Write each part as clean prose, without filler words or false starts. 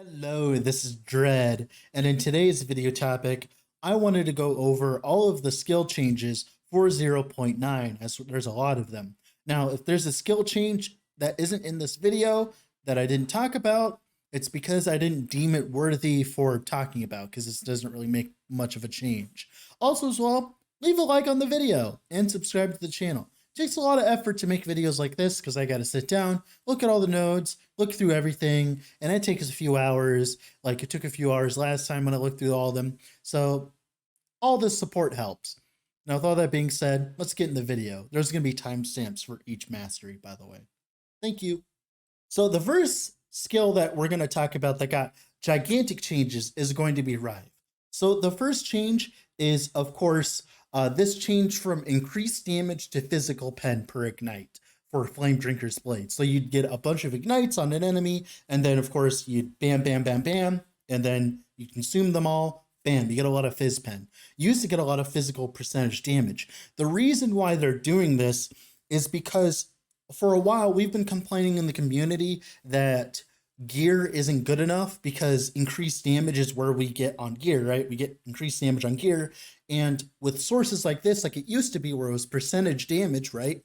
Hello, this is Dread, and in today's video topic, I wanted to go over all of the skill changes for 0.9, as there's a lot of them. Now, if there's a skill change that isn't in this video that I didn't talk about, it's because I didn't deem it worthy for talking about, because this doesn't really make much of a change. Also, as well, leave a like on the video and subscribe to the channel. It takes a lot of effort to make videos like this because I got to sit down, look at all the nodes, look through everything, and it takes a few hours. Like it took a few hours last time when I looked through all of them. So all this support helps. Now, with all that being said, let's get in the video. There's going to be timestamps for each mastery, by the way. Thank you. So the first skill that we're going to talk about that got gigantic changes is going to be Rive. So the first change is, of course, this change from increased damage to physical pen per ignite for Flame Drinker's Blade. So you'd get a bunch of ignites on an enemy, and then of course you'd bam, bam, bam, bam, and then you consume them all. Bam, you get a lot of Fizz Pen. You used to get a lot of physical percentage damage. The reason why they're doing this is because for a while we've been complaining in the community that gear isn't good enough because increased damage is where we get on gear, right? We get increased damage on gear. And with sources like this, like it used to be where it was percentage damage, right?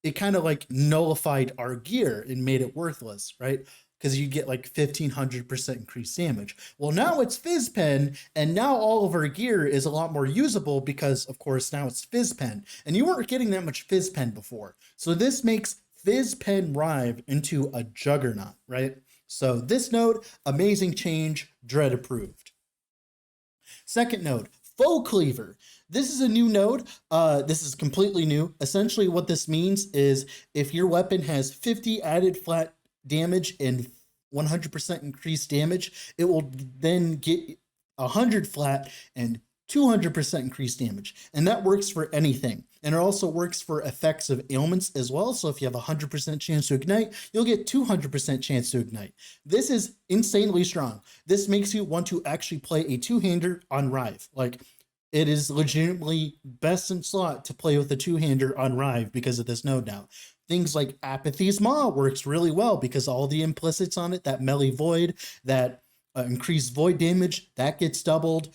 It kind of like nullified our gear and made it worthless, right? Because you get like 1500% increased damage. Well, now it's Fizz Pen, and now all of our gear is a lot more usable because, of course, now it's Fizz Pen. And you weren't getting that much Fizz Pen before. So this makes Fizz Pen Rive into a juggernaut, right? So this node, amazing change, Dread approved. Second node, Foe Cleaver. This is a new node. This is completely new. Essentially what this means is if your weapon has 50 added flat damage and 100% increased damage, it will then get 100 flat and 200% increased damage. And that works for anything. And it also works for effects of ailments as well. So if you have a 100% chance to ignite, you'll get 200% chance to ignite. This is insanely strong. This makes you want to actually play a two-hander on Rive. Like, it is legitimately best in slot to play with a two-hander on Rive because of this node now. Things like Apathy's Maw works really well because all the implicits on it, that melee void, that increased void damage, that gets doubled.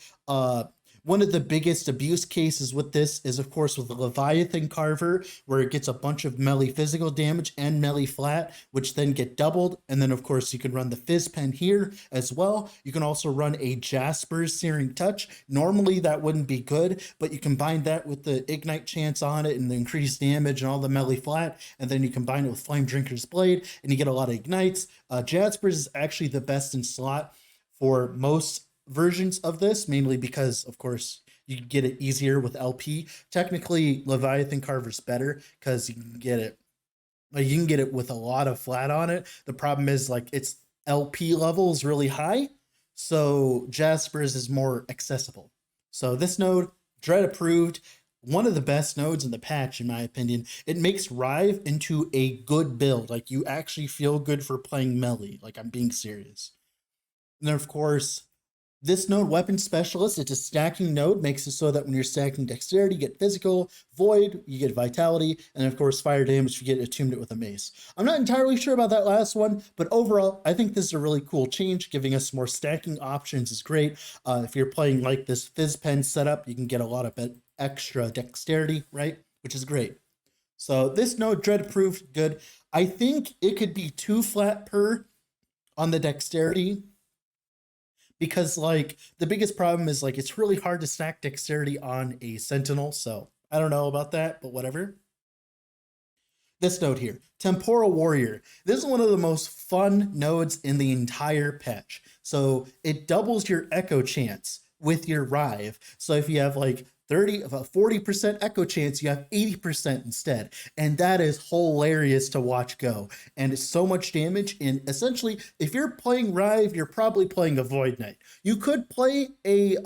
One of the biggest abuse cases with this is, of course, with the Leviathan Carver, where it gets a bunch of melee physical damage and melee flat, which then get doubled. And then, of course, you can run the Fizz Pen here as well. You can also run a Jasper's Searing Touch. Normally, that wouldn't be good, but you combine that with the Ignite chance on it and the increased damage and all the melee flat, and then you combine it with Flame Drinker's Blade, and you get a lot of Ignites. Jasper's is actually the best in slot for most versions of this, mainly because, of course, you can get it easier with LP. Technically, Leviathan Carver's better because you can get it with a lot of flat on it. The problem is like its LP level is really high, so Jasper's is more accessible. So this node, Dread approved, one of the best nodes in the patch, in my opinion. It makes Rive into a good build. Like, you actually feel good for playing melee. Like, I'm being serious. And then, of course, this node, Weapon Specialist, it's a stacking node, makes it so that when you're stacking Dexterity, you get Physical, Void, you get Vitality, and of course Fire Damage, you get attuned it with a Mace. I'm not entirely sure about that last one, but overall, I think this is a really cool change. Giving us more stacking options is great. If you're playing like this Fizz Pen setup, you can get a lot of extra Dexterity, right? Which is great. So this node, Dread approved, good. I think it could be 2 flat per on the Dexterity, because like the biggest problem is like it's really hard to stack Dexterity on a Sentinel. So I don't know about that, but whatever. This node here, Temporal Warrior. This is one of the most fun nodes in the entire patch. So it doubles your echo chance with your Rive. So if you have like 40% echo chance, you have 80% instead. And that is hilarious to watch go. And it's so much damage. And essentially, if you're playing Rive, you're probably playing a Void Knight. You could play a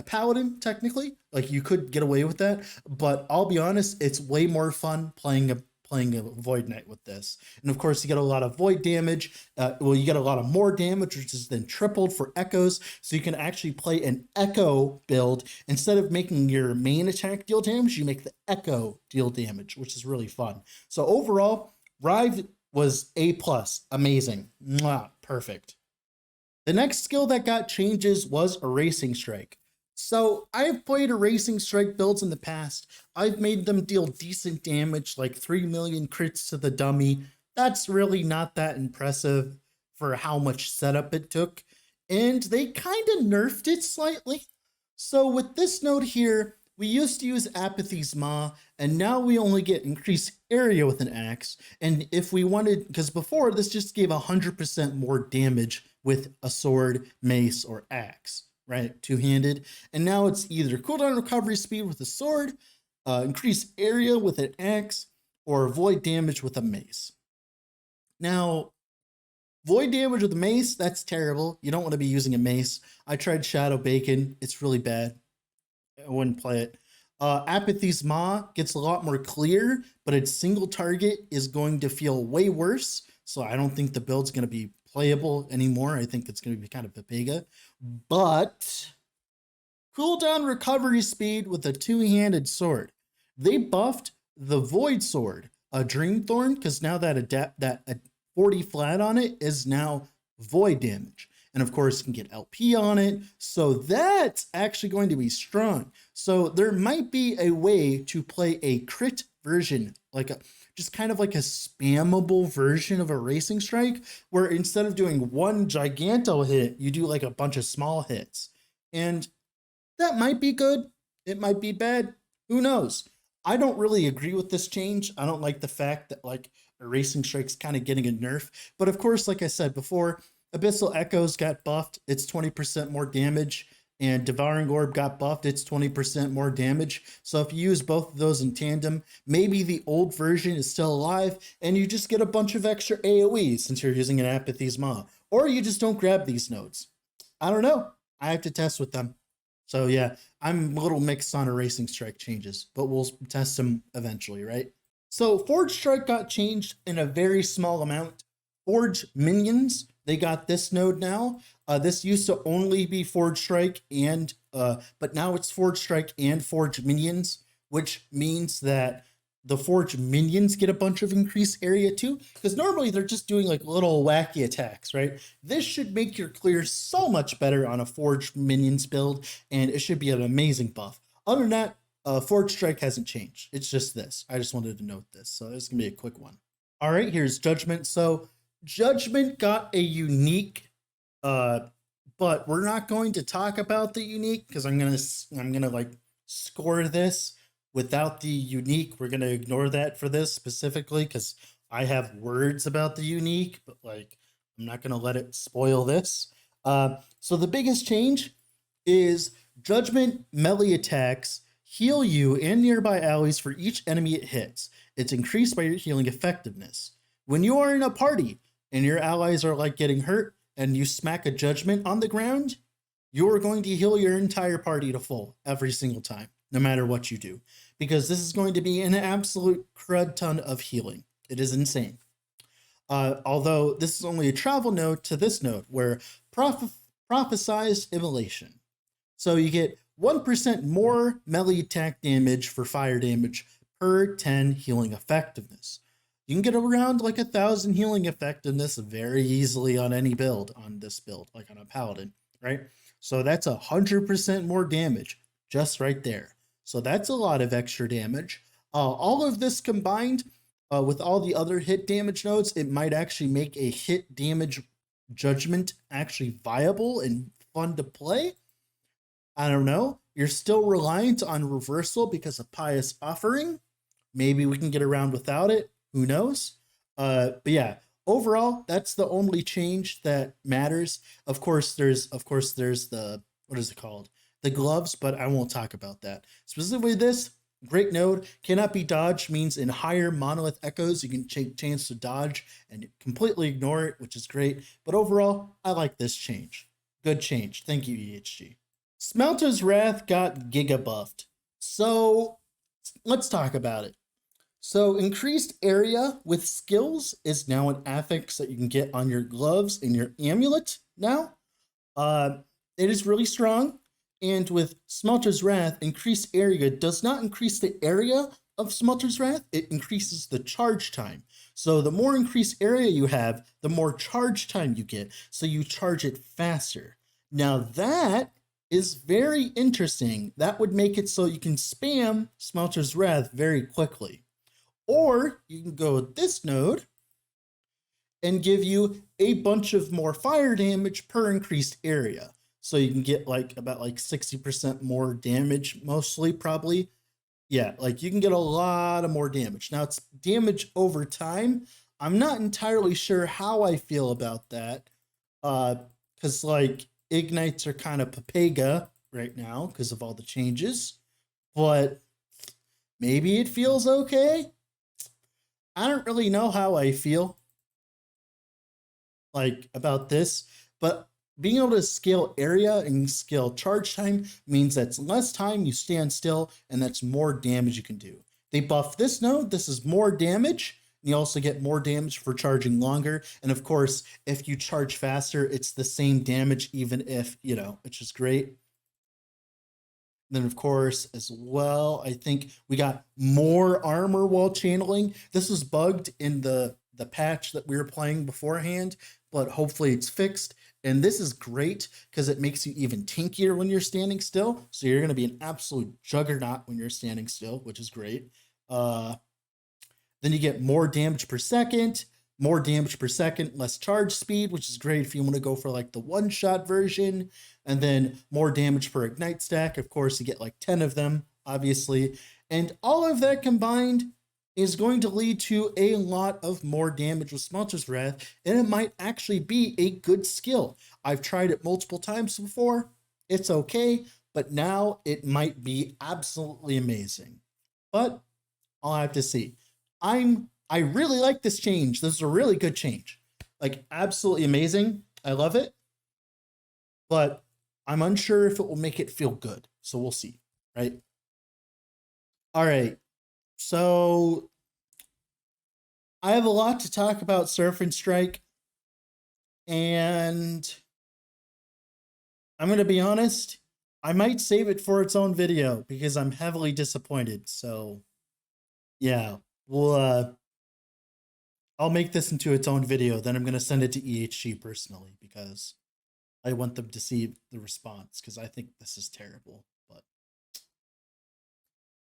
Paladin, technically. Like, you could get away with that. But I'll be honest, it's way more fun playing a Void Knight with this. And of course, you get a lot of void damage. You get a lot of more damage, which is then tripled for echoes. So you can actually play an echo build. Instead of making your main attack deal damage, you make the echo deal damage, which is really fun. So overall, Rive was A+, amazing. Mwah, perfect. The next skill that got changes was Erasing Strike. So I've played Erasing Strike builds in the past. I've made them deal decent damage, like 3 million crits to the dummy. That's really not that impressive for how much setup it took. And they kind of nerfed it slightly. So with this node here, we used to use Apathy's Maw, and now we only get increased area with an axe. And if we wanted, because before this just gave 100% more damage with a sword, mace, or axe, right? Two-handed. And now it's either cooldown recovery speed with a sword, increased area with an axe, or void damage with a mace. Now, void damage with a mace, that's terrible. You don't want to be using a mace. I tried Shadow Bacon. It's really bad. I wouldn't play it. Apathy's Maw gets a lot more clear, but its single target is going to feel way worse. So I don't think the build's going to be playable anymore. I think it's going to be kind of a pega. But cooldown recovery speed with a two-handed sword. They buffed the Void Sword, a Dreamthorn, because now that 40 flat on it is now void damage. And of course, you can get LP on it. So that's actually going to be strong. So there might be a way to play a crit version, just kind of like a spammable version of a Erasing Strike, where instead of doing one giganto hit, you do like a bunch of small hits. And that might be good. It might be bad. Who knows? I don't really agree with this change. I don't like the fact that like Erasing Strike's kind of getting a nerf. But of course, like I said before, Abyssal Echoes got buffed. It's 20% more damage. And Devouring Orb got buffed. It's 20% more damage. So if you use both of those in tandem, maybe the old version is still alive and you just get a bunch of extra AoE since you're using an Apathy's Maw. Or you just don't grab these nodes. I don't know. I have to test with them. So yeah, I'm a little mixed on Erasing Strike changes, but we'll test them eventually, right? So Forge Strike got changed in a very small amount. Forge Minions, they got this node now. This used to only be Forge Strike but now it's Forge Strike and Forge Minions, which means that the Forge Minions get a bunch of increased area too, because normally they're just doing like little wacky attacks, right? This should make your clear so much better on a Forge Minions build, and it should be an amazing buff. Other than that, Forge Strike hasn't changed. It's just this. I just wanted to note this, so this is gonna be a quick one. All right, here's Judgment. So Judgment got a unique, but we're not going to talk about the unique because I'm gonna like score this without the unique. We're gonna ignore that for this specifically because I have words about the unique, but like I'm not gonna let it spoil this. So the biggest change is Judgment melee attacks heal you and nearby allies for each enemy it hits. It's increased by your healing effectiveness. When you are in a party and your allies are like getting hurt and you smack a Judgment on the ground, you're going to heal your entire party to full every single time, no matter what you do, because this is going to be an absolute crud ton of healing. It is insane. Although this is only a travel node to this node where prophesized immolation. So you get 1% more melee attack damage for fire damage per 10 healing effectiveness. You can get around like 1,000 healing effectiveness very easily on any build, on this build, like on a paladin, right? So that's 100% more damage just right there. So that's a lot of extra damage. All of this combined with all the other hit damage nodes, it might actually make a hit damage Judgment actually viable and fun to play. I don't know. You're still reliant on reversal because of Pious Offering. Maybe we can get around without it. Who knows? But yeah, overall, that's the only change that matters. Of course, there's the, what is it called? The gloves, but I won't talk about that. Specifically this, great node, cannot be dodged, means in higher monolith echoes, you can take chance to dodge and completely ignore it, which is great. But overall, I like this change. Good change. Thank you, EHG. Smelter's Wrath got giga buffed. So let's talk about it. So increased area with skills is now an affix that you can get on your gloves and your amulet now. It is really strong. And with Smelter's Wrath, increased area does not increase the area of Smelter's Wrath, it increases the charge time. So the more increased area you have, the more charge time you get. So you charge it faster. Now that is very interesting. That would make it so you can spam Smelter's Wrath very quickly. Or you can go with this node and give you a bunch of more fire damage per increased area. So you can get like about like 60% more damage, mostly probably. Yeah, like you can get a lot of more damage. Now it's damage over time. I'm not entirely sure how I feel about that. Because like ignites are kind of papega right now because of all the changes. But maybe it feels okay. I don't really know how I feel like about this, but being able to scale area and scale charge time means that's less time you stand still, and that's more damage you can do. They buff this node. This is more damage. And you also get more damage for charging longer. And of course, if you charge faster, it's the same damage, even if, you know, it's just great. Then, of course, as well, I think we got more armor while channeling. This was bugged in the patch that we were playing beforehand, but hopefully it's fixed. And this is great because it makes you even tankier when you're standing still. So you're going to be an absolute juggernaut when you're standing still, which is great. Then you get more damage per second, less charge speed, which is great if you want to go for like the one-shot version. And then more damage per ignite stack. Of course, you get like 10 of them, obviously. And all of that combined is going to lead to a lot of more damage with Smelter's Wrath, and it might actually be a good skill. I've tried it multiple times before. It's okay, but now it might be absolutely amazing. But I'll have to see. I really like this change. This is a really good change. Like, absolutely amazing. I love it. But I'm unsure if it will make it feel good. So we'll see, right? All right. So I have a lot to talk about Surf and Strike, and I'm going to be honest, I might save it for its own video because I'm heavily disappointed. So yeah, I'll make this into its own video. Then I'm going to send it to EHG personally because I want them to see the response because I think this is terrible. But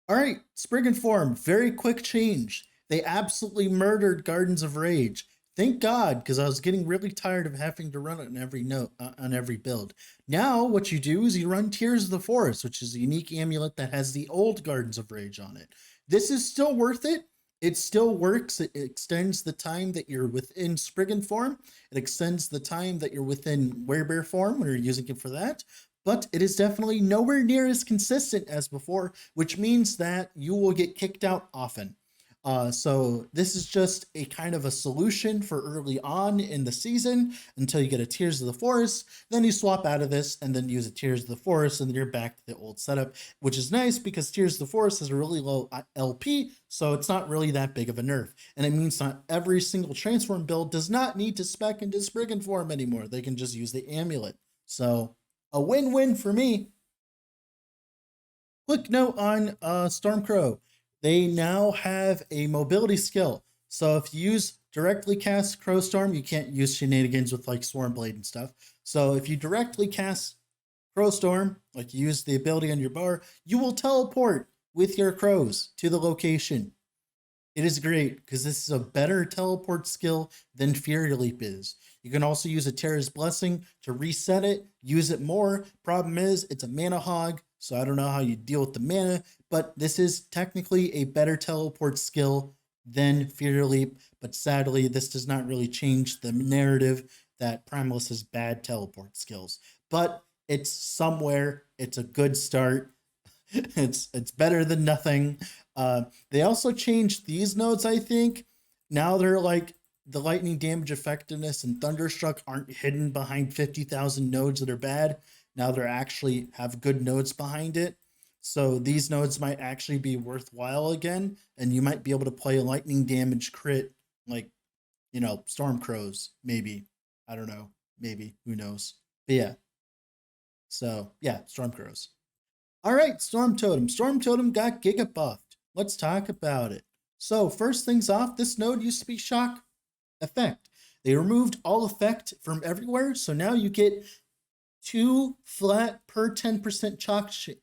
all right, Spriggan Form, very quick change. They absolutely murdered Gardens of Rage. Thank God, because I was getting really tired of having to run it on every note on every build. Now, what you do is you run Tears of the Forest, which is a unique amulet that has the old Gardens of Rage on it. This is still worth it. It still works. It extends the time that you're within Spriggan form. It extends the time that you're within Werebear form when you're using it for that. But it is definitely nowhere near as consistent as before, which means that you will get kicked out often. So this is just a kind of a solution for early on in the season until you get a Tears of the Forest. Then you swap out of this and then use a Tears of the Forest, and then you're back to the old setup, which is nice because Tears of the Forest has a really low LP, so it's not really that big of a nerf. And it means not every single transform build does not need to spec into Spriggan form anymore. They can just use the amulet. So a win-win for me. Quick note on Stormcrow. They now have a mobility skill. So if you use directly cast Crowstorm, you can't use shenanigans with like Swarmblade and stuff. So if you directly cast Crowstorm, like you use the ability on your bar, you will teleport with your crows to the location. It is great because this is a better teleport skill than Fury Leap is. You can also use a Terra's Blessing to reset it, use it more. Problem is, it's a mana hog, so I don't know how you deal with the mana, but this is technically a better teleport skill than Fury Leap, but sadly, this does not really change the narrative that Primalist has bad teleport skills. But it's somewhere, it's a good start. It's better than nothing. They also changed these nodes, I think. Now they're like the lightning damage effectiveness and Thunderstruck aren't hidden behind 50,000 nodes that are bad. Now they're actually have good nodes behind it. So these nodes might actually be worthwhile again, and you might be able to play a lightning damage crit like, you know, Storm Crows, maybe. I don't know. Maybe. Who knows? But yeah. So yeah, Storm Crows. All right, Storm Totem. Storm Totem got giga buffed. let's talk about it. So first things off, this node used to be shock effect. They removed all effect from everywhere, so now you get 2 flat per 10%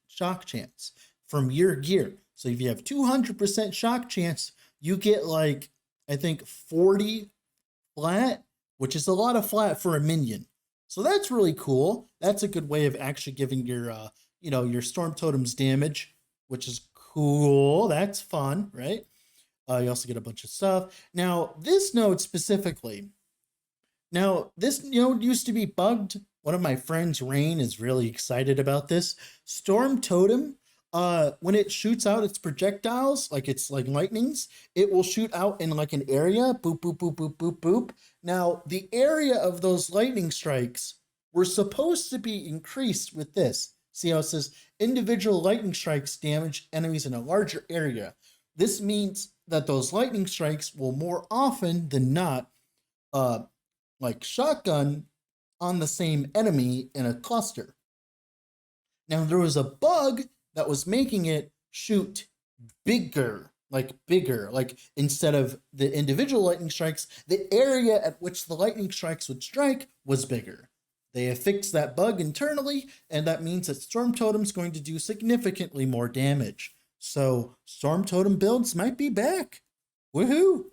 shock chance from your gear. So if you have 200% shock chance, you get like, I think 40 flat, which is a lot of flat for a minion. So that's really cool. That's a good way of actually giving your, your storm totems damage, which is cool. That's fun, right? You also get a bunch of stuff. Now, this node specifically, this node used to be bugged. One of my friends, Rain, is really excited about this. Storm Totem, when it shoots out its projectiles, like it's like lightnings, it will shoot out in like an area, boop, boop, boop, boop, boop, boop. Now, the area of those lightning strikes were supposed to be increased with this. See how it says individual lightning strikes damage enemies in a larger area. This means that those lightning strikes will more often than not, like shotgun on the same enemy in a cluster. Now there was a bug that was making it shoot bigger, like instead of the individual lightning strikes, the area at which the lightning strikes would strike was bigger. They have fixed that bug internally, and that means that Storm Totem's going to do significantly more damage. So Storm Totem builds might be back. Woohoo!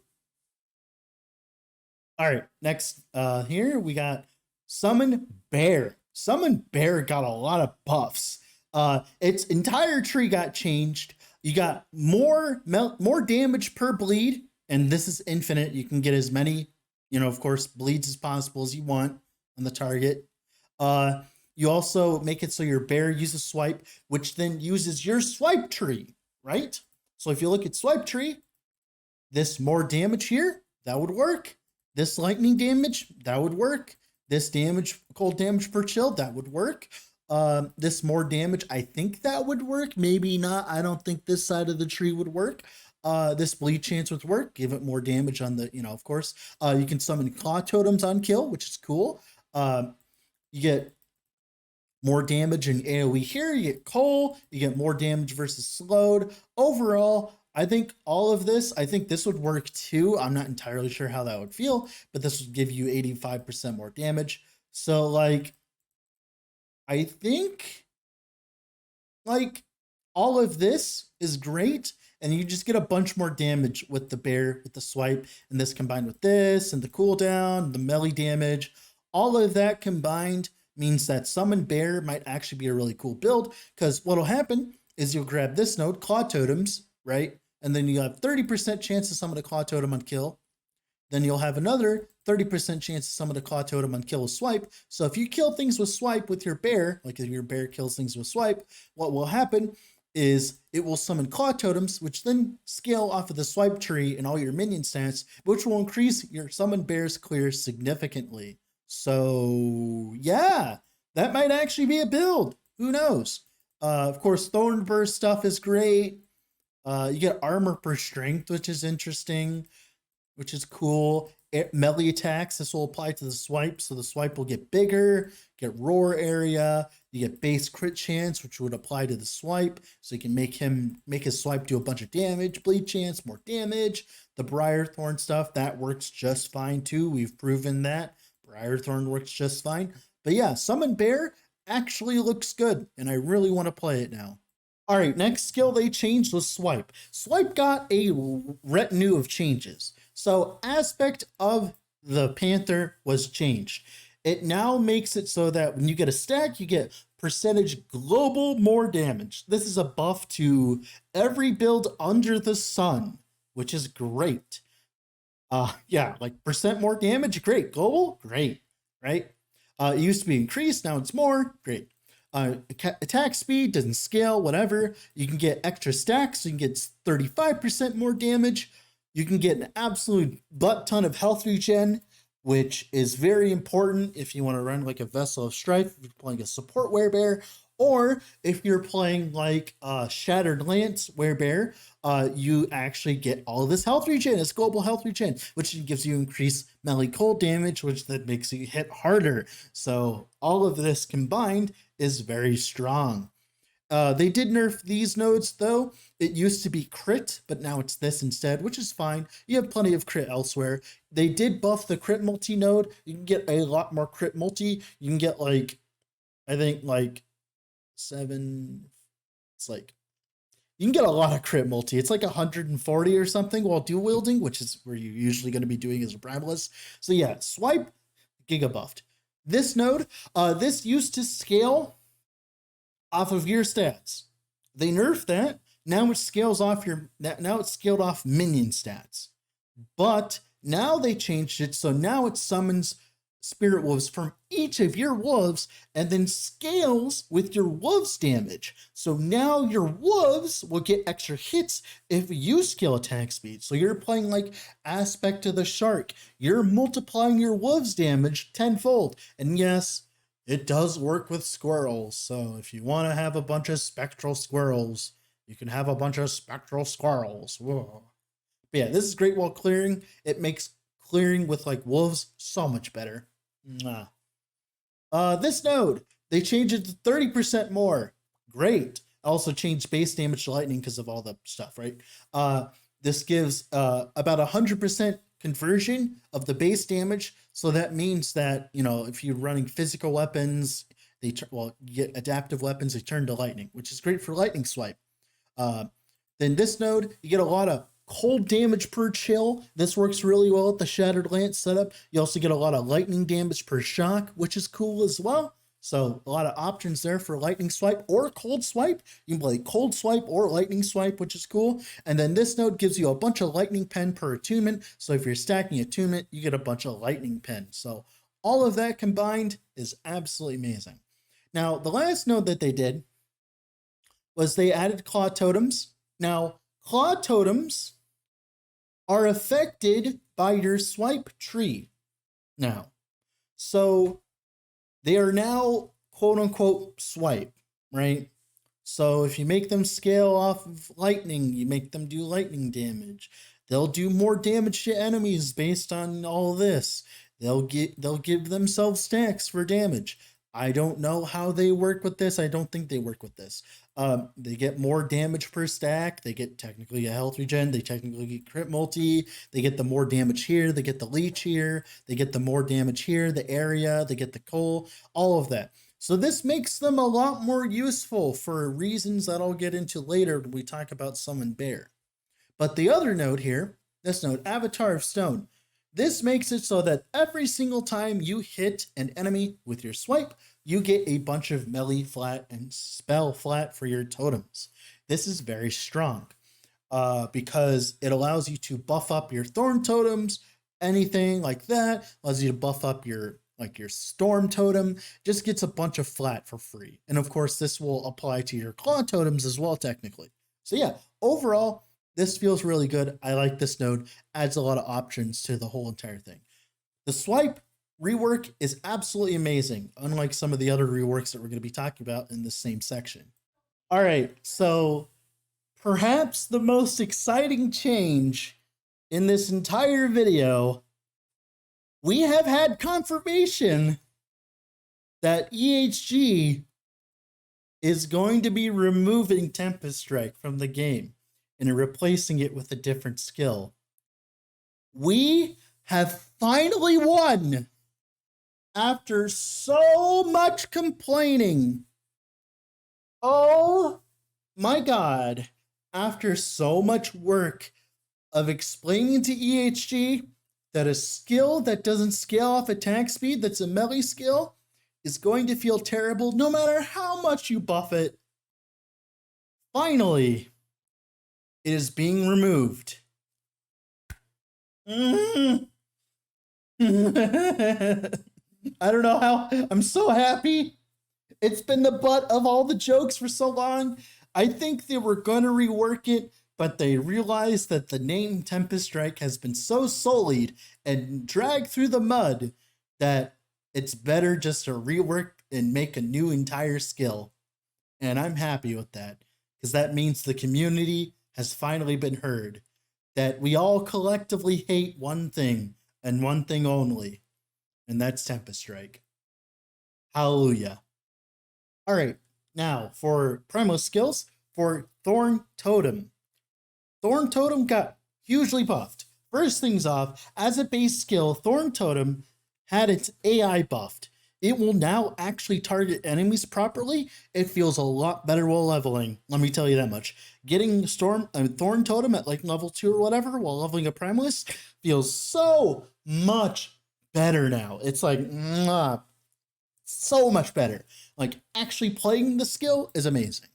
All right, next here we got Summon Bear. Summon Bear got a lot of buffs. Its entire tree got changed. You got more damage per bleed, and this is infinite. You can get as many, of course, bleeds as possible as you want on the target. You also make it so your bear uses swipe, which then uses your swipe tree, right? So if you look at swipe tree, this more damage here, that would work. This lightning damage, that would work. This damage, cold damage per chill, that would work. This more damage, I think that would work. Maybe not. I don't think this side of the tree would work. This bleed chance would work. Give it more damage on the, of course. You can summon claw totems on kill, which is cool. You get more damage in AoE here. You get coal. You get more damage versus slowed. Overall, I think this would work too. I'm not entirely sure how that would feel, but this would give you 85% more damage. So like, I think like all of this is great, and you just get a bunch more damage with the bear, with the swipe, and this combined with this and the cooldown, the melee damage, all of that combined means that Summon Bear might actually be a really cool build, because what'll happen is you'll grab this node, Claw Totems, right? And then you have 30% chance to summon a Claw Totem on kill. Then you'll have another 30% chance to summon a Claw Totem on kill with swipe. So if you kill things with swipe with your bear, like if your bear kills things with swipe, what will happen is it will summon Claw Totems, which then scale off of the swipe tree and all your minion stats, which will increase your Summon Bear's clear significantly. So yeah, that might actually be a build. Who knows? Of course, Thornburst stuff is great. You get armor per strength, which is interesting, which is cool. Melee attacks, this will apply to the swipe, so the swipe will get bigger, get roar area. You get base crit chance, which would apply to the swipe, so you can make his swipe do a bunch of damage. Bleed chance, more damage. The Briarthorn stuff, that works just fine too. We've proven that. Briarthorn works just fine. But yeah, Summon Bear actually looks good, and I really want to play it now. All right, next skill they changed was Swipe. Swipe got a retinue of changes. So aspect of the Panther was changed. It now makes it so that when you get a stack, you get percentage global more damage. This is a buff to every build under the sun, which is great. Yeah, like percent more damage, great. Global, great, right? It used to be increased, now it's more, great. Attack speed doesn't scale, whatever. You can get extra stacks, so you can get 35% more damage. You can get an absolute butt ton of health regen, which is very important if you want to run like a Vessel of Strife, if you're playing a support werebear, or if you're playing like Shattered Lance werebear, you actually get all of this health regen. It's global health regen, which gives you increased melee cold damage, which then makes you hit harder. So all of this combined is very strong. They did nerf these nodes though. It used to be crit, but now it's this instead, which is fine. You have plenty of crit elsewhere. They did buff the crit multi node. You can get a lot more crit multi. You can get like, I think like 7. It's like, you can get a lot of crit multi. It's like 140 or something while dual wielding, which is where you're usually going to be doing as a Primalist. So yeah, swipe, giga buffed. This node, this used to scale off of your stats. They nerfed that. Now it scales off now it's scaled off minion stats. But now they changed it, so now it summons spirit wolves from each of your wolves and then scales with your wolves damage. So now your wolves will get extra hits if you scale attack speed. So you're playing like Aspect of the Shark. You're multiplying your wolves damage tenfold. And yes, it does work with squirrels. So if you want to have a bunch of spectral squirrels, you can have a bunch of spectral squirrels. Whoa. But yeah, this is great while clearing. It makes clearing with like wolves so much better. This node, they changed it to 30% more. Great. Also changed base damage to lightning because of all the stuff, right? This gives about 100% conversion of the base damage. So that means that, you know, if you're running physical weapons, you get adaptive weapons, they turn to lightning, which is great for lightning swipe. Then this node, you get a lot of cold damage per chill. This works really well at the Shattered Lance setup. You also get a lot of lightning damage per shock, which is cool as well. So a lot of options there for lightning swipe or cold swipe. You can play cold swipe or lightning swipe, which is cool. And then this node gives you a bunch of lightning pen per attunement. So if you're stacking attunement, you get a bunch of lightning pen. So all of that combined is absolutely amazing. Now, the last node that they did was they added claw totems. Now, claw totems are affected by your swipe tree now. So they are now quote unquote swipe, right? So if you make them scale off of lightning, you make them do lightning damage. They'll do more damage to enemies based on all this. They'll give themselves stacks for damage. I don't know how they work with this. I don't think they work with this. They get more damage per stack. They get technically a health regen. They technically get crit multi. They get the more damage here. They get the leech here. They get the more damage here, the area. They get the coal, all of that. So this makes them a lot more useful for reasons that I'll get into later when we talk about Summon Bear. But the other node here, this node, Avatar of Stone, this makes it so that every single time you hit an enemy with your swipe, you get a bunch of melee flat and spell flat for your totems. This is very strong because it allows you to buff up your thorn totems, anything like that. Allows you to buff up your storm totem, just gets a bunch of flat for free. And of course, this will apply to your claw totems as well, technically. So yeah, overall, this feels really good. I like this node. Adds a lot of options to the whole entire thing. The swipe rework is absolutely amazing, unlike some of the other reworks that we're going to be talking about in the same section. All right, so perhaps the most exciting change in this entire video, we have had confirmation that EHG is going to be removing Tempest Strike from the game and replacing it with a different skill. We have finally won after so much complaining. Oh my God. After so much work of explaining to EHG that a skill that doesn't scale off attack speed, that's a melee skill, is going to feel terrible no matter how much you buff it. Finally, it is being removed. I don't know how. I'm so happy. It's been the butt of all the jokes for so long. I think they were going to rework it, but they realized that the name Tempest Strike has been so sullied and dragged through the mud that it's better just to rework and make a new entire skill. And I'm happy with that, because that means the community has finally been heard, that we all collectively hate one thing and one thing only, and that's Tempest Strike. Hallelujah. All right, Now, for Primalist skills, for Thorn Totem. Thorn Totem got hugely buffed. First things off, as a base skill, Thorn Totem had its AI buffed. It will now actually target enemies properly. It feels a lot better while leveling. Let me tell you that much. Getting Thorn Totem at like level 2 or whatever while leveling a Primalist feels so much better now. It's like, so much better. Like, actually playing the skill is amazing.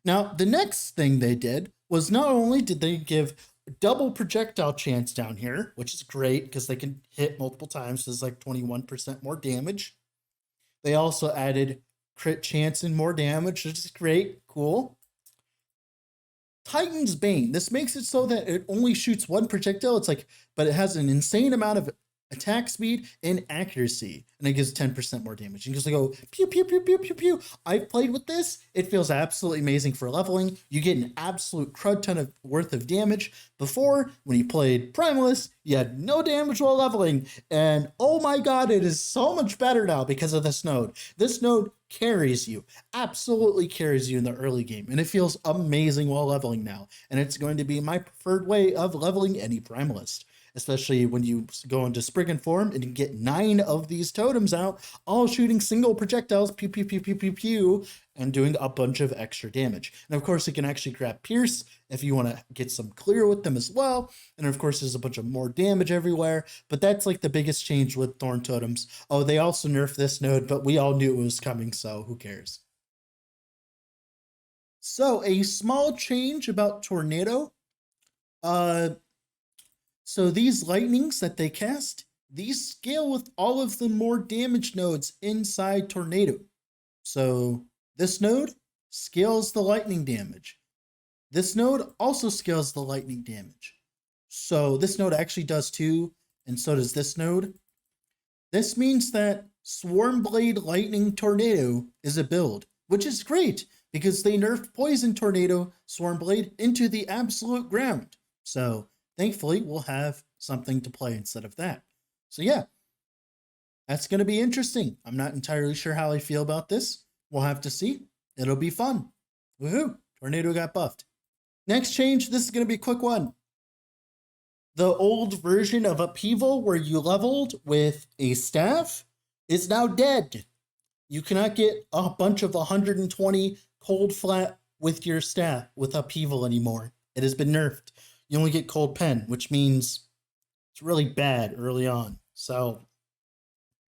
Now, the next thing they did was not only did they give double projectile chance down here, which is great because they can hit multiple times, so there's like 21% more damage. They also added crit chance and more damage, which is great, cool. Titan's Bane. This makes it so that it only shoots one projectile. It's like, but it has an insane amount of attack speed and accuracy, and it gives 10% more damage. You can just go pew pew pew pew pew pew. I've played with this. It feels absolutely amazing for leveling. You get an absolute crud ton of worth of damage. Before, when you played Primalist, you had no damage while leveling, and oh my god, it is so much better now because of this node. This node carries you, absolutely carries you in the early game, and it feels amazing while leveling now, and it's going to be my preferred way of leveling any Primalist, especially when you go into Spriggan form and you get 9 of these totems out, all shooting single projectiles, pew, pew, pew, pew, pew, pew, and doing a bunch of extra damage. And of course, you can actually grab Pierce if you want to get some clear with them as well. And of course, there's a bunch of more damage everywhere, but that's like the biggest change with Thorn Totems. Oh, they also nerfed this node, but we all knew it was coming, so who cares? So a small change about Tornado. So these lightnings that they cast, these scale with all of the more damage nodes inside Tornado. So this node scales the lightning damage. This node also scales the lightning damage. So this node actually does too, and so does this node. This means that Swarmblade Lightning Tornado is a build, which is great because they nerfed Poison Tornado Swarmblade into the absolute ground. So thankfully, we'll have something to play instead of that. So yeah, that's going to be interesting. I'm not entirely sure how I feel about this. We'll have to see. It'll be fun. Woohoo! Tornado got buffed. Next change, this is going to be a quick one. The old version of Upheaval where you leveled with a staff is now dead. You cannot get a bunch of 120 cold flat with your staff with Upheaval anymore. It has been nerfed. You only get cold pen, which means it's really bad early on. So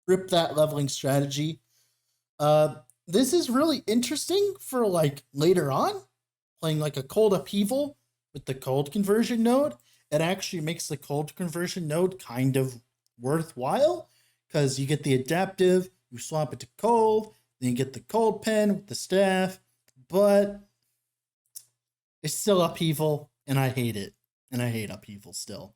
rip that leveling strategy. This is really interesting for like later on, playing like a cold Upheaval with the cold conversion node. It actually makes the cold conversion node kind of worthwhile because you get the adaptive, you swap it to cold, then you get the cold pen with the staff, but it's still Upheaval and I hate it. And I hate Upheaval still.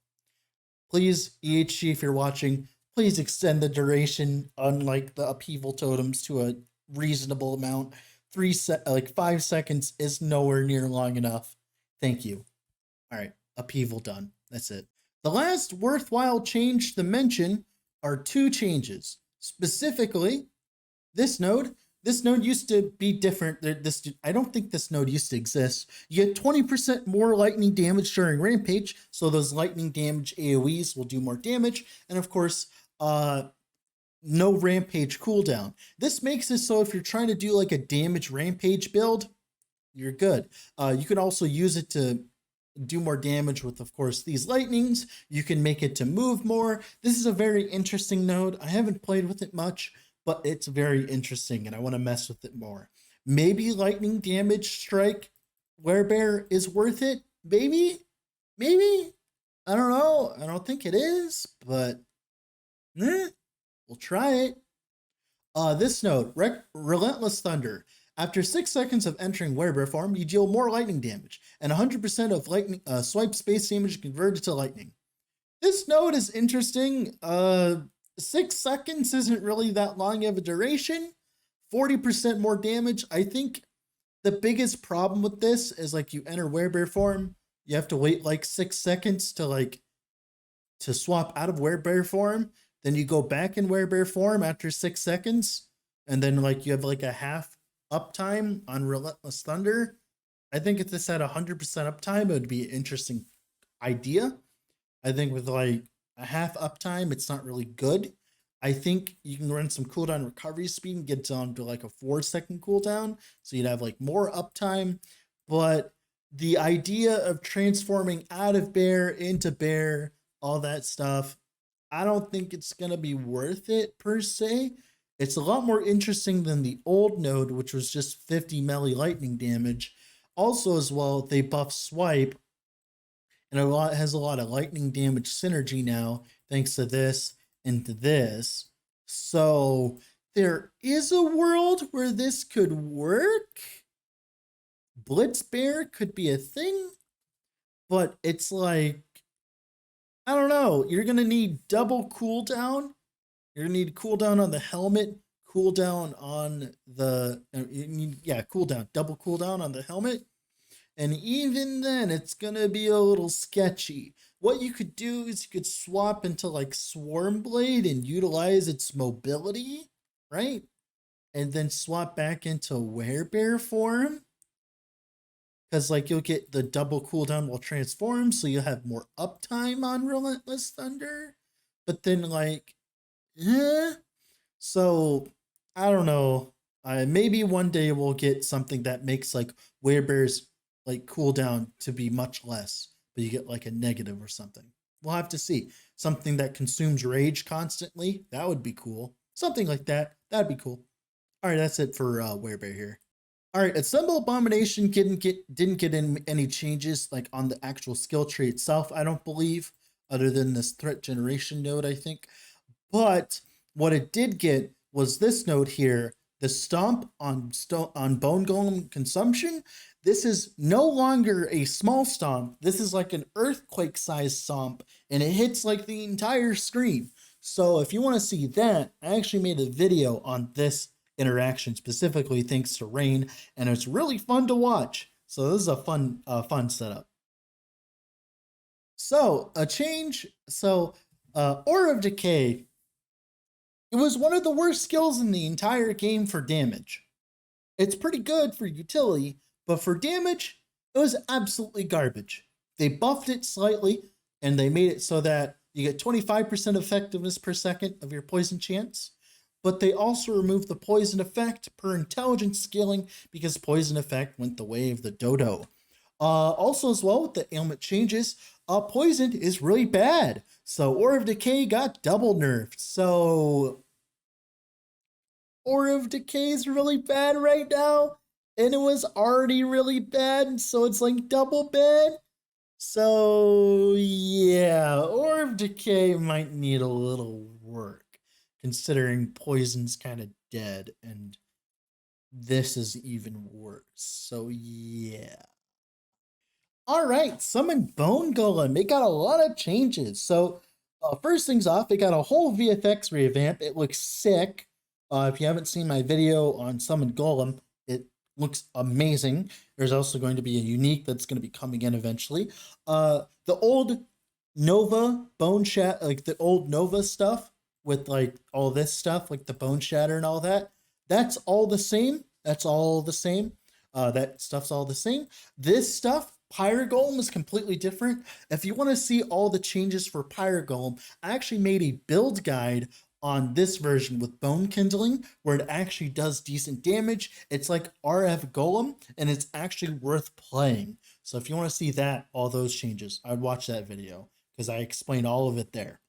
Please, EHG, if you're watching, please extend the duration on like the Upheaval totems to a reasonable amount. 5 seconds is nowhere near long enough. Thank you. All right, Upheaval done. That's it. The last worthwhile change to mention are 2 changes. Specifically, this node. This node used to be different. I don't think this node used to exist. You get 20% more lightning damage during Rampage, so those lightning damage AoEs will do more damage. And of course, no Rampage cooldown. This makes it so if you're trying to do like a damage Rampage build, you're good. You can also use it to do more damage with, of course, these lightnings. You can make it to move more. This is a very interesting node. I haven't played with it much, but it's very interesting and I want to mess with it more. Maybe lightning damage strike werebear is worth it. Maybe. I don't know. I don't think it is, but we'll try it. This node, Relentless Thunder. After 6 seconds of entering werebear form, you deal more lightning damage, and 100% of lightning swipe space damage converted to lightning. This node is interesting. 6 seconds isn't really that long of a duration. 40% more damage. I think the biggest problem with this is like you enter werebear form, you have to wait like 6 seconds to swap out of werebear form. Then you go back in werebear form after 6 seconds, and then like you have like a half uptime on Relentless Thunder. I think if this had 100% uptime, it would be an interesting idea. I think with like a half uptime, it's not really good. I think you can run some cooldown recovery speed and get down to like a 4-second cooldown. So you'd have like more uptime. But the idea of transforming out of bear into bear, all that stuff, I don't think it's going to be worth it per se. It's a lot more interesting than the old node, which was just 50 melee lightning damage. Also, as well, they buff swipe, and has a lot of lightning damage synergy now, thanks to this and to this. So there is a world where this could work. Blitz Bear could be a thing, but it's like, I don't know. You're gonna need double cooldown. You're gonna need cooldown on the helmet, cooldown on the cooldown, double cooldown on the helmet. And even then, it's gonna be a little sketchy. What you could do is you could swap into like Swarm Blade and utilize its mobility, right? And then swap back into Werebear form. Because like you'll get the double cooldown while transformed, so you'll have more uptime on Relentless Thunder. But then like, so I don't know. Maybe one day we'll get something that makes like Werebear's like cooldown to be much less, but you get like a negative or something. We'll have to see. Something that consumes rage constantly, that would be cool. Something like that, that'd be cool. All right, that's it for Werebear here. All right, Assemble Abomination didn't get in any changes like on the actual skill tree itself, I don't believe, other than this threat generation node, I think. But what it did get was this node here, the Stomp on Bone Golem consumption. This is no longer a small stomp. This is like an earthquake-sized stomp, and it hits like the entire screen. So if you want to see that, I actually made a video on this interaction specifically thanks to Rain, and it's really fun to watch. So this is a fun setup. So a change. So Aura of Decay. It was one of the worst skills in the entire game for damage. It's pretty good for utility, but for damage, it was absolutely garbage. They buffed it slightly, and they made it so that you get 25% effectiveness per second of your poison chance, but they also removed the poison effect per intelligence scaling because poison effect went the way of the dodo. Also as well with the ailment changes, poison is really bad. So Aura of Decay got double nerfed. So Aura of Decay is really bad right now, and it was already really bad, so it's like double bad. So yeah, Aura of Decay might need a little work, considering poison's kind of dead, and this is even worse. So yeah. All right, Summon Bone Golem. It got a lot of changes. So first things off, it got a whole VFX revamp. It looks sick. If you haven't seen my video on Summon Golem, it looks amazing. There's also going to be a unique that's going to be coming in eventually. The old Nova Bone Shatter, like the old Nova stuff with like all this stuff, like the Bone Shatter and all that, that's all the same. That's all the same. That stuff's all the same. This stuff, Pyre Golem, is completely different. If you want to see all the changes for Pyre Golem, I actually made a build guide on this version with Bone Kindling, where it actually does decent damage. It's like RF Golem, and it's actually worth playing. So if you want to see that, all those changes, I'd watch that video because I explain all of it there.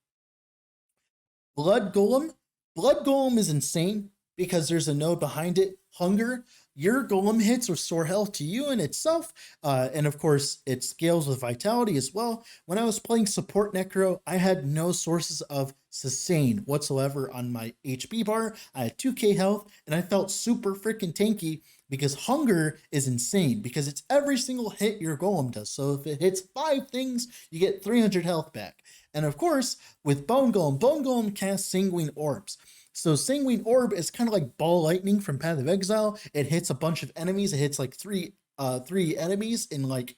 Blood Golem is insane because there's a node behind it, Hunger. Your Golem hits restore health to you in itself, and of course, it scales with Vitality as well. When I was playing Support Necro, I had no sources of sustain whatsoever on my HP bar. I had 2k health, and I felt super freaking tanky because Hunger is insane because it's every single hit your Golem does. So if it hits 5 things, you get 300 health back. And of course, with Bone Golem casts Sanguine Orbs. So Sanguine Orb is kind of like Ball Lightning from Path of Exile. It hits a bunch of enemies. It hits like three enemies in like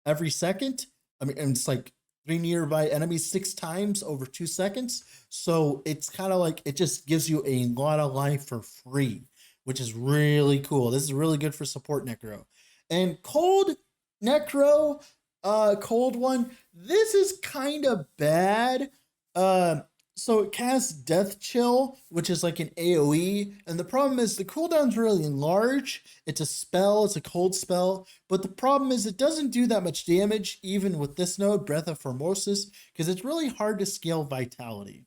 every second. I mean, and it's like 3 nearby enemies 6 times over 2 seconds. So it's kind of like, it just gives you a lot of life for free, which is really cool. This is really good for support Necro. And cold Necro, cold one, this is kind of bad. Uh, so it casts Death Chill, which is like an AoE, and the problem is the cooldown's really large. It's a spell, it's a cold spell, but the problem is it doesn't do that much damage, even with this node, Breath of Formosus, because it's really hard to scale Vitality.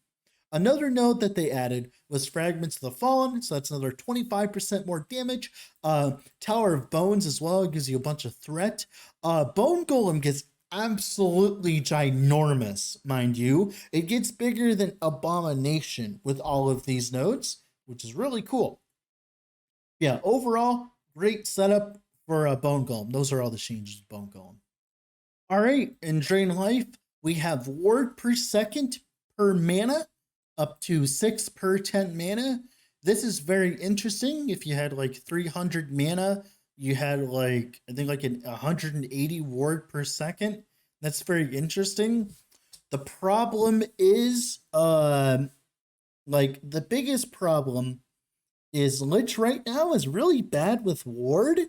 Another node that they added was Fragments of the Fallen, so that's another 25% more damage. Tower of Bones as well, it gives you a bunch of threat. Bone Golem gets absolutely ginormous, mind you. It gets bigger than Abomination with all of these nodes, which is really cool. Yeah, overall, great setup for a Bone Golem. Those are all the changes of Bone Golem. All right, in Drain Life, we have ward per second per mana, up to 6 per 10 mana. This is very interesting. If you had like 300 mana, you had like, I think like 180 ward per second. That's very interesting. The problem is, like the biggest problem is Lich right now is really bad with ward.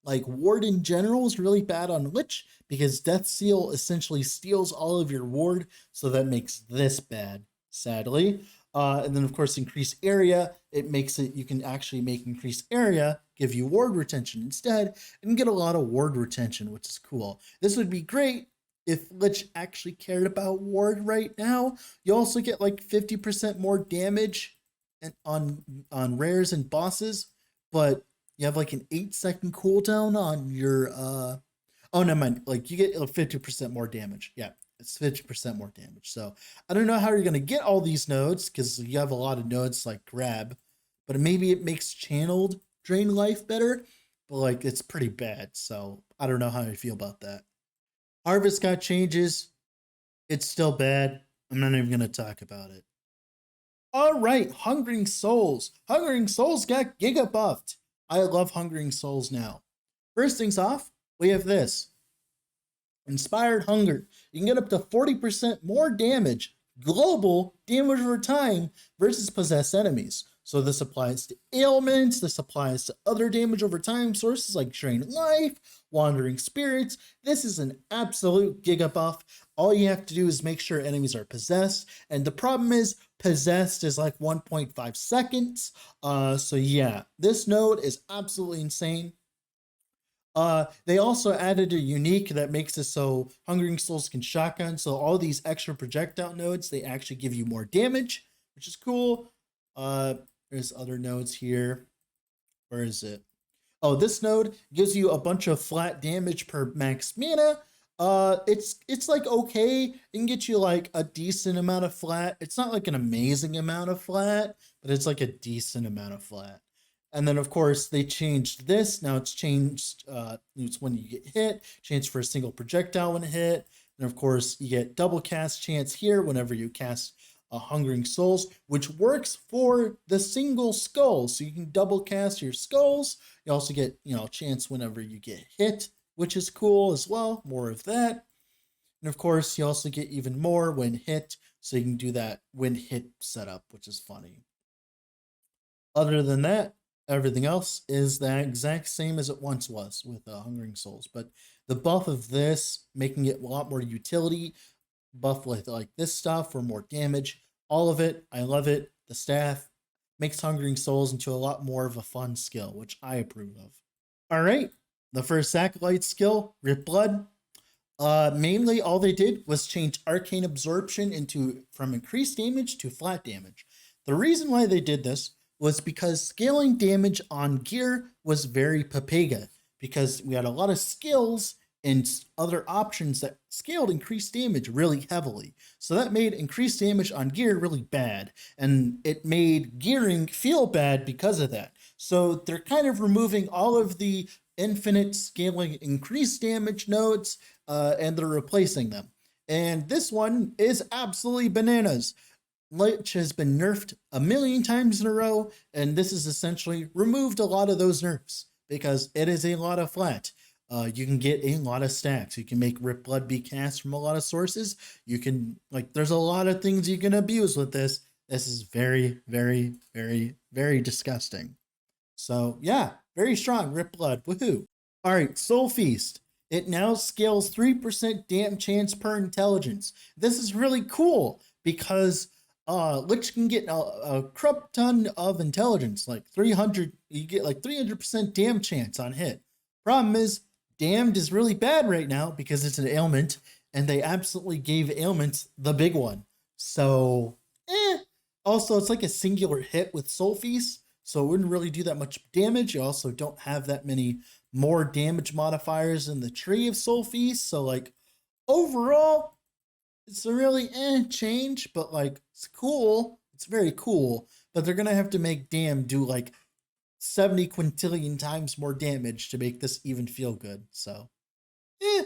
Like ward in general is really bad on Lich because Death Seal essentially steals all of your ward, so that makes this bad, sadly. And then of course increased area, it makes it, you can actually make increased area give you ward retention instead and get a lot of ward retention, which is cool. This would be great if Lich actually cared about ward right now. You also get like 50% more damage and on rares and bosses, but you have like an 8-second cooldown on your oh no mind, like you get 50% more damage. Yeah, it's 50% more damage. So I don't know how you're gonna get all these nodes because you have a lot of nodes like grab, but maybe it makes channeled Drain Life better, but like it's pretty bad. So I don't know how I feel about that. Harvest got changes. It's still bad. I'm not even gonna talk about it. All right, Hungering Souls. Hungering Souls got giga buffed. I love Hungering Souls now. First things off, we have this. Inspired Hunger. You can get up to 40% more damage, global damage over time versus possessed enemies. So this applies to ailments, this applies to other damage over time sources like Drain Life, Wandering Spirits. This is an absolute giga buff. All you have to do is make sure enemies are possessed. And the problem is possessed is like 1.5 seconds. So yeah, this node is absolutely insane. They also added a unique that makes it so Hungering Souls can shotgun. So all these extra projectile nodes, they actually give you more damage, which is cool. There's other nodes here. Where is it? Oh, this node gives you a bunch of flat damage per max mana. It's like okay, it can get you like a decent amount of flat. It's not like an amazing amount of flat, but it's like a decent amount of flat. And then of course they changed this. Now it's changed. It's when you get hit, changed for a single projectile when hit. And of course you get double cast chance here whenever you cast a Hungering Souls, which works for the single skull. So you can double cast your skulls. You also get, chance whenever you get hit, which is cool as well. More of that. And of course, you also get even more when hit. So you can do that when hit setup, which is funny. Other than that, everything else is the exact same as it once was with Hungering Souls. But the buff of this, making it a lot more utility, buff with like this stuff for more damage, all of it, I love it. The staff makes Hungering Souls into a lot more of a fun skill, which I approve of. All right, the first Acolyte skill, Rip Blood. Mainly all they did was change Arcane Absorption from increased damage to flat damage. The reason why they did this was because scaling damage on gear was very Papega, because we had a lot of skills and other options that scaled increased damage really heavily. So that made increased damage on gear really bad, and it made gearing feel bad because of that. So they're kind of removing all of the infinite scaling increased damage nodes, and they're replacing them. And this one is absolutely bananas. Lich has been nerfed a million times in a row, and this has essentially removed a lot of those nerfs because it is a lot of flat. You can get a lot of stacks. You can make Rip Blood be cast from a lot of sources. You can, there's a lot of things you can abuse with this. This is very, very, very, very disgusting. So yeah, very strong. Rip blood. Woohoo. All right, Soul Feast. It now scales 3% damn chance per intelligence. This is really cool because Lich can get a crap ton of intelligence, like 300. You get like 300% damn chance on hit. Problem is, damned is really bad right now because it's an ailment, and they absolutely gave ailments the big one. So, eh. Also, it's like a singular hit with Soul Feast, so it wouldn't really do that much damage. You also don't have that many more damage modifiers in the tree of Soul Feast. So like overall, it's a really change, but like it's cool. It's very cool. But they're gonna have to make Damn do like 70 quintillion times more damage to make this even feel good. So eh.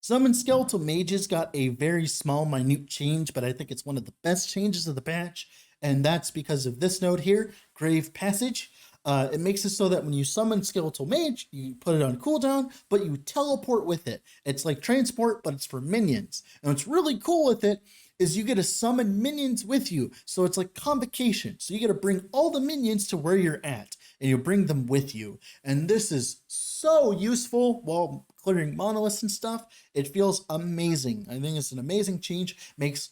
Summon Skeletal Mages got a very small, minute change, but I think it's one of the best changes of the patch, and that's because of this node here, Grave Passage. It makes it so that when you summon Skeletal Mage, you put it on cooldown, but you teleport with it. It's like transport, but it's for minions. And what's really cool with it is you get to summon minions with you. So it's like convocation. So you get to bring all the minions to where you're at, and you bring them with you. And this is so useful while clearing monoliths and stuff. It feels amazing. I think it's an amazing change. Makes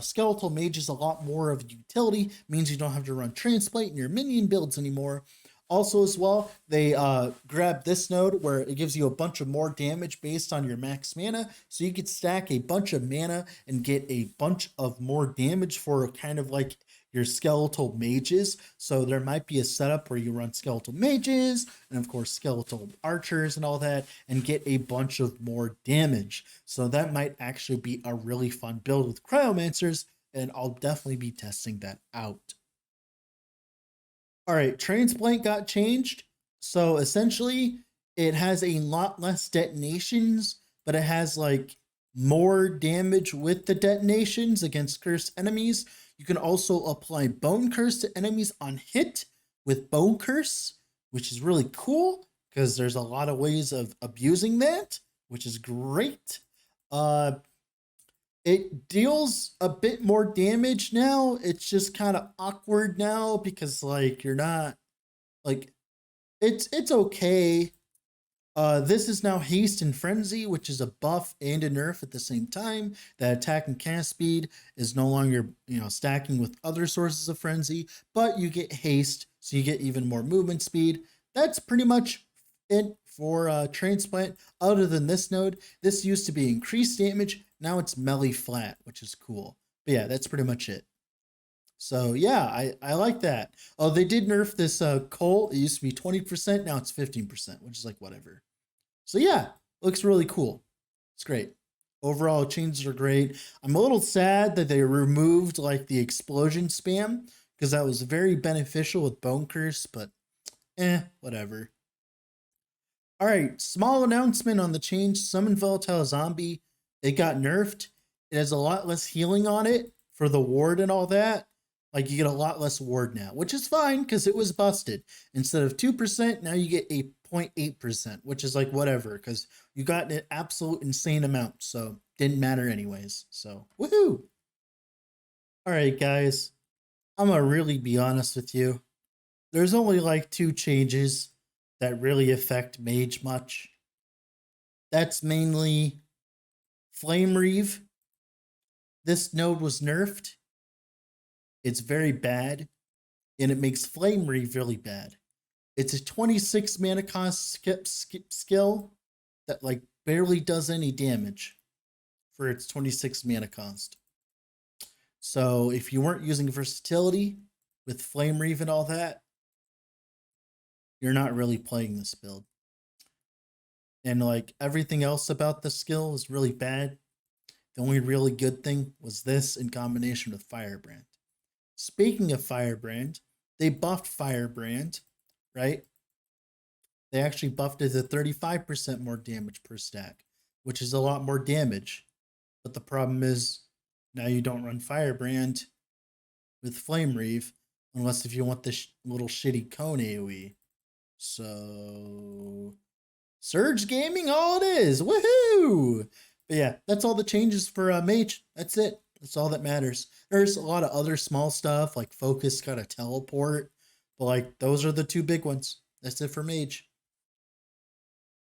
skeletal mages a lot more of a utility, means you don't have to run transplant in your minion builds anymore. Also, as well, they grab this node where it gives you a bunch of more damage based on your max mana. So you could stack a bunch of mana and get a bunch of more damage for kind of like your skeletal mages. So there might be a setup where you run skeletal mages and of course skeletal archers and all that and get a bunch of more damage. So that might actually be a really fun build with cryomancers, and I'll definitely be testing that out. All right, transplant got changed. So essentially, it has a lot less detonations, but it has like more damage with the detonations against cursed enemies. You can also apply Bone Curse to enemies on hit with Bone Curse, which is really cool because there's a lot of ways of abusing that, which is great. It deals a bit more damage now. It's just kind of awkward now because like you're not like it's okay. This is now Haste and Frenzy, which is a buff and a nerf at the same time. That attack and cast speed is no longer, stacking with other sources of Frenzy, but you get Haste, so you get even more movement speed. That's pretty much it for Transplant. Other than this node, this used to be increased damage. Now it's melee flat, which is cool. But yeah, that's pretty much it. So yeah, I like that. Oh, they did nerf this Colt. It used to be 20%, now it's 15%, which is like whatever. So yeah, looks really cool. It's great. Overall, changes are great. I'm a little sad that they removed like the explosion spam because that was very beneficial with Bone Curse, but whatever. All right, small announcement on the change. Summon Volatile Zombie. It got nerfed. It has a lot less healing on it for the ward and all that. Like you get a lot less ward now, which is fine because it was busted. Instead of 2%, now you get a 0.8%, which is like whatever because you got an absolute insane amount. So didn't matter anyways. So woohoo. All right, guys. I'm going to really be honest with you. There's only like 2 changes that really affect Mage much. That's mainly Flame Reave. This node was nerfed. It's very bad, and it makes Flame Reave really bad. It's a 26 mana cost skip skill that like barely does any damage for its 26 mana cost. So if you weren't using versatility with Flame Reave and all that, you're not really playing this build. And like everything else about the skill is really bad. The only really good thing was this in combination with Firebrand. Speaking of Firebrand, they buffed Firebrand, right? They actually buffed it to 35% more damage per stack, which is a lot more damage. But the problem is now you don't run Firebrand with Flame Reave unless if you want this little shitty cone AoE. So Surge Gaming, all it is. Woohoo! But yeah, that's all the changes for Mage. That's it. That's all that matters. There's a lot of other small stuff like Focus got a teleport, But like those are the two big ones. That's it for Mage.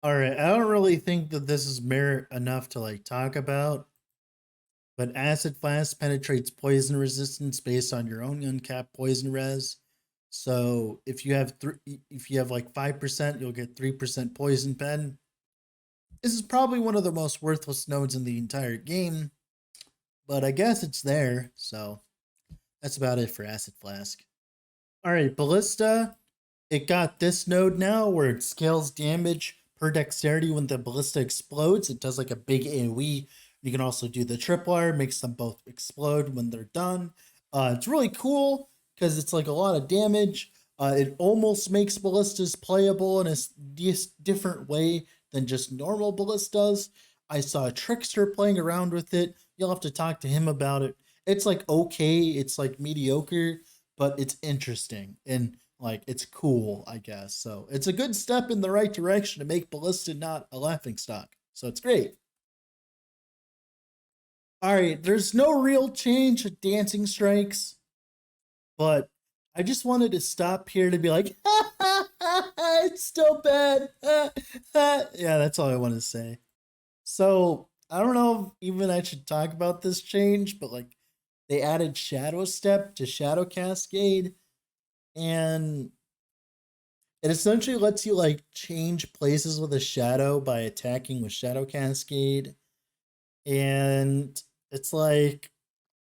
All right, I don't really think that this is merit enough to like talk about, but Acid Flask penetrates poison resistance based on your own uncapped poison res. So if you have like 5%, you'll get 3% poison pen. This is probably one of the most worthless nodes in the entire game, but I guess it's there. So that's about it for Acid Flask. All right, Ballista. It got this node now where it scales damage per dexterity when the ballista explodes. It does like a big AoE. You can also do the tripwire, makes them both explode when they're done. It's really cool because it's like a lot of damage. It almost makes ballistas playable in a different way than just normal ballistas. I saw a Trickster playing around with it. You'll have to talk to him about it. It's like okay, it's like mediocre, but it's interesting and like it's cool, I guess. So it's a good step in the right direction to make ballista not a laughing stock. So it's great. All right, there's no real change with dancing strikes, but I just wanted to stop here to be like, it's still bad. Yeah, that's all I want to say. So I don't know if even I should talk about this change, but like they added Shadow Step to Shadow Cascade, and it essentially lets you like change places with a shadow by attacking with Shadow Cascade. And it's like,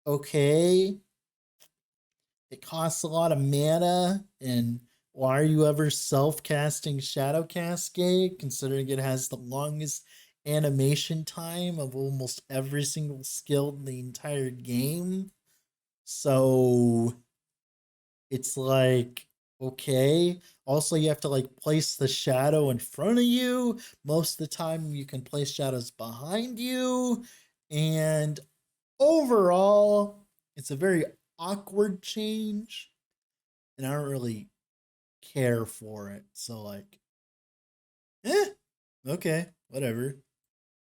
okay, it costs a lot of mana, and why are you ever self-casting Shadow Cascade considering it has the longest animation time of almost every single skill in the entire game? So it's like, okay. Also, you have to like place the shadow in front of you. Most of the time, you can place shadows behind you. And overall, it's a very awkward change. And I don't really care for it. So, like, okay, whatever.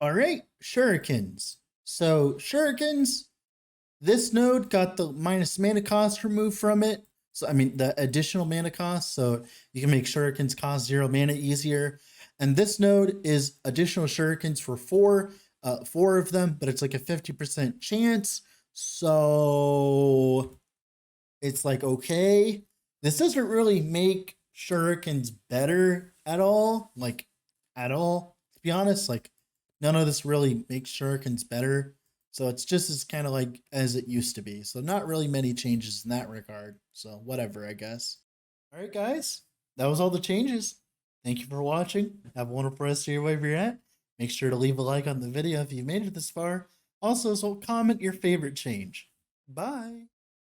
All right, shurikens. So, shurikens, this node got the minus mana cost removed from it. So I mean the additional mana cost, so you can make shurikens cost 0 mana easier. And this node is additional shurikens for four of them, but it's like a 50% chance. So it's like okay, this doesn't really make shurikens better at all, like at all. To be honest, like none of this really makes shurikens better. So it's just as kind of like as it used to be. So not really many changes in that regard. So whatever, I guess. All right, guys, that was all the changes. Thank you for watching. Have a wonderful rest of your wherever you're at. Make sure to leave a like on the video if you've made it this far. Also, so comment your favorite change. Bye.